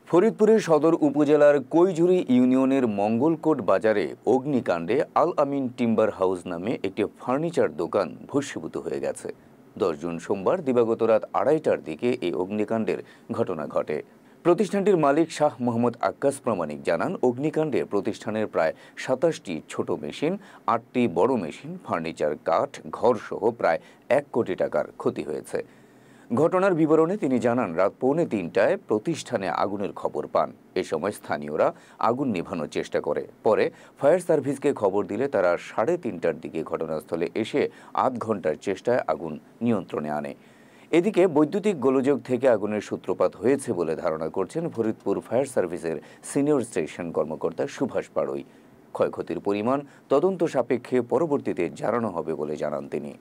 ফরিদপুরের সদর উপজেলার কৈঝুরি ইউনিয়নের মঙ্গলকোট বাজারে অগ্নিকাণ্ডে আল আমিন টিম্বার হাউস নামে একটি ফার্নিচার দোকান ভস্মীভূত হয়ে গেছে। 10 জুন সোমবার দিবাগত রাত 2:30টার দিকে এই অগ্নিকাণ্ডের ঘটনা ঘটে। প্রতিষ্ঠানটির মালিক শাহ মোহাম্মদ আক্কাস প্রামাণিক জানান, অগ্নিকাণ্ডে প্রতিষ্ঠানের প্রায় 27টি ছোট মেশিন, 8টি বড় মেশিন, ফার্নিচার, কাঠ, ঘরসহ প্রায় 1 কোটি টাকার ক্ষতি হয়েছে। ঘটনার বিবরণে তিনি জানান, রাত 2:45টায় প্রতিষ্ঠানে আগুনের খবর পান। এ সময় স্থানীয়রা আগুন নেভানোর চেষ্টা করে। পরে ফায়ার সার্ভিসকে খবর দিলে তারা 3:30টার দিকে ঘটনাস্থলে এসে আধ ঘন্টার চেষ্টায় আগুন নিয়ন্ত্রণে আনে। এদিকে বৈদ্যুতিক গোলযোগ থেকে আগুনের সূত্রপাত হয়েছে বলে ধারণা করছেন ফরিদপুর ফায়ার সার্ভিসের সিনিয়র স্টেশন কর্মকর্তা সুভাষ পাড়ই। ক্ষয়ক্ষতির পরিমাণ তদন্ত সাপেক্ষে পরবর্তীতে জানানো হবে বলে জানান তিনি।